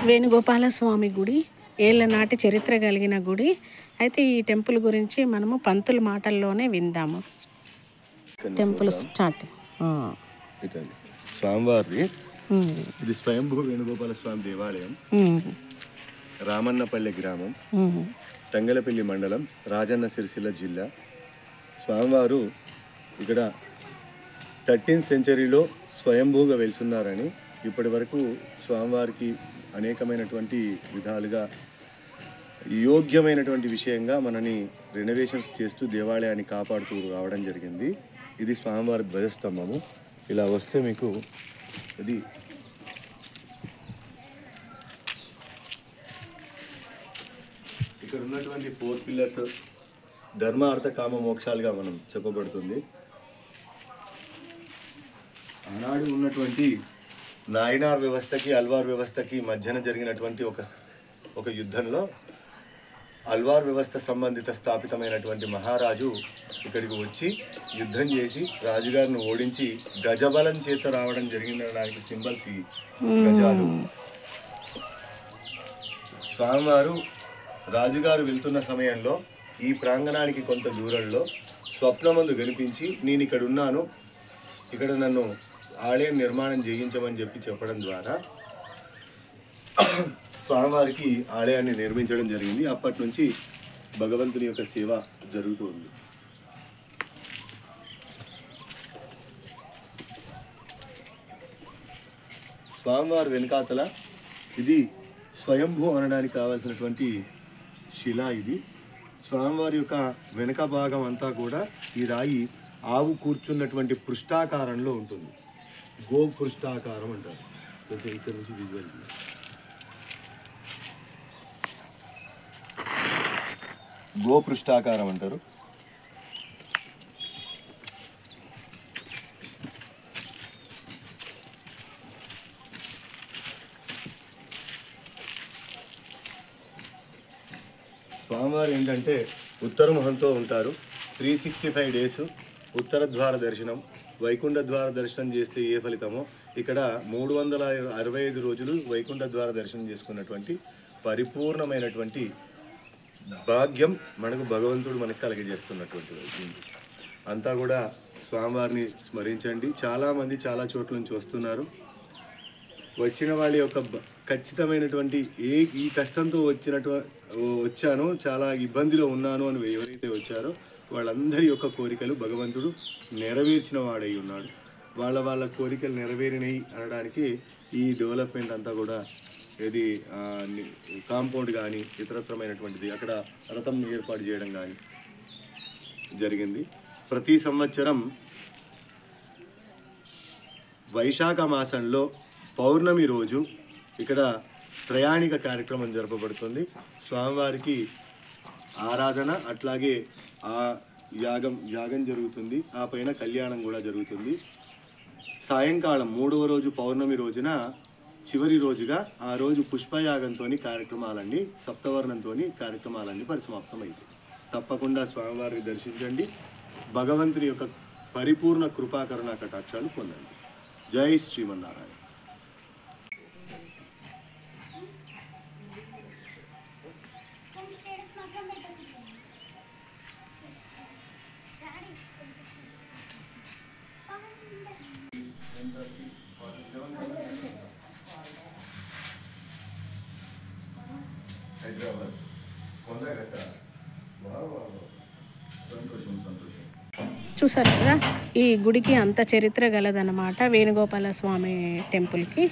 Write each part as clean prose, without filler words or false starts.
వేణుగోపాల స్వామి గుడి ఏళ్ళ నాటి చరిత్ర కలిగిన గుడి. అయితే ఈ టెంపుల్ గురించి మనము పంతుల మాటల్లోనే విందాము. Temple start. స్వామివారి ఇది స్వయంభూ వేణుగోపాల స్వామి దేవాలయం, రామన్నపల్లె గ్రామం, తంగలపల్లి మండలం, రాజన్న సిరిసిల్ల జిల్లా. స్వామివారు ఇక్కడ 13th సెంచరీలో స్వయంభూగా వెలుసున్నారని, ఇప్పటి వరకు స్వామివారికి అనేకమైనటువంటి విధాలుగా యోగ్యమైనటువంటి విషయంగా మనని రెనోవేషన్స్ చేస్తూ దేవాలయాన్ని కాపాడుతూ రావడం జరిగింది. ఇది స్వామివారి ధ్వజస్తంభము. ఇలా వస్తే మీకు ఇది ఇక్కడ ఉన్నటువంటి 4 పిల్లర్స్ ధర్మ అర్థ కామ మోక్షాలుగా మనం చెప్పబడుతుంది. ఆనాడు ఉన్నటువంటి నాయనార్ వ్యవస్థకి అల్వార్ వ్యవస్థకి మధ్యన జరిగినటువంటి ఒక యుద్ధంలో అల్వార్ వ్యవస్థ సంబంధిత స్థాపితమైనటువంటి మహారాజు ఇక్కడికి వచ్చి యుద్ధం చేసి రాజుగారిని ఓడించి గజబలం చేత రావడం జరిగిందనడానికి సింబల్స్ ఈ గజాలు. స్వామివారు రాజుగారు వెళ్తున్న సమయంలో ఈ ప్రాంగణానికి కొంత దూరంలో స్వప్నమందు కనిపించి, నేను ఇక్కడ ఉన్నాను, ఇక్కడ నన్ను ఆలయం నిర్మాణం చేయించమని చెప్పడం ద్వారా స్వామివారికి ఆలయాన్ని నిర్మించడం జరిగింది. అప్పటి నుంచి భగవంతుని యొక్క సేవ జరుగుతుంది. స్వామివారి వెనుకాతల ఇది స్వయంభూ అనడానికి కావాల్సినటువంటి శిల. ఇది స్వామివారి యొక్క వెనుక భాగం అంతా కూడా ఈ రాయి ఆవు కూర్చున్నటువంటి పృష్ఠాకారంలో ఉంటుంది. గో పృష్ఠాకారం అంటారు. ఇక్కడ నుంచి విజువల్ గో పృష్ఠాకారం అంటారు. స్వామివారు ఏంటంటే ఉత్తర మొహంతో ఉంటారు. 365 డేస్ ఉత్తర ద్వార దర్శనం, వైకుంఠ ద్వార దర్శనం చేస్తే ఏ ఫలితమో ఇక్కడ 365 రోజులు వైకుంఠ ద్వార దర్శనం చేసుకున్నటువంటి పరిపూర్ణమైనటువంటి భాగ్యం మనకు భగవంతుడు మనకు కలిగజేస్తున్నటువంటి అంతా కూడా స్వామివారిని స్మరించండి. చాలామంది చాలా చోట్ల నుంచి వస్తున్నారు. వచ్చిన వాళ్ళ యొక్క ఖచ్చితమైనటువంటి ఈ కష్టంతో వచ్చాను, చాలా ఇబ్బందిలో ఉన్నాను అని ఎవరైతే వచ్చారో వాళ్ళందరి యొక్క కోరికలు భగవంతుడు నెరవేర్చిన వాడై ఉన్నాడు. వాళ్ళ కోరికలు నెరవేరినాయి అనడానికి ఈ డెవలప్మెంట్ అంతా కూడా ఇది కాంపౌండ్ కానీ ఇతరత్రమైనటువంటిది అక్కడ రథం ఏర్పాటు చేయడం కానీ జరిగింది. ప్రతి సంవత్సరం వైశాఖ మాసంలో పౌర్ణమి రోజు ఇక్కడ ప్రయాణిక కార్యక్రమం జరపబడుతుంది. స్వామివారికి ఆరాధన, అట్లాగే ఆ యాగం జరుగుతుంది. ఆ పైన కళ్యాణం కూడా జరుగుతుంది. సాయంకాలం 3వ రోజు పౌర్ణమి రోజున చివరి రోజుగా ఆ రోజు పుష్పయాగంతో కార్యక్రమాలన్నీ సప్తవర్ణంతో కార్యక్రమాలన్నీ పరిసమాప్తమైంది. తప్పకుండా స్వామివారిని దర్శించండి. భగవంతుని యొక్క పరిపూర్ణ కృపాకరుణ కటాక్షాలు పొందండి. జై శ్రీమన్నారాయణ. చూసారు కదా, ఈ గుడికి అంత చరిత్ర గలదన్నమాట. వేణుగోపాల స్వామి టెంపుల్కి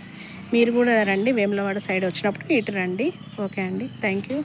మీరు కూడా రండి. వేములవాడ సైడ్ వచ్చినప్పుడు ఇటు రండి. ఓకే అండి, థ్యాంక్ యూ.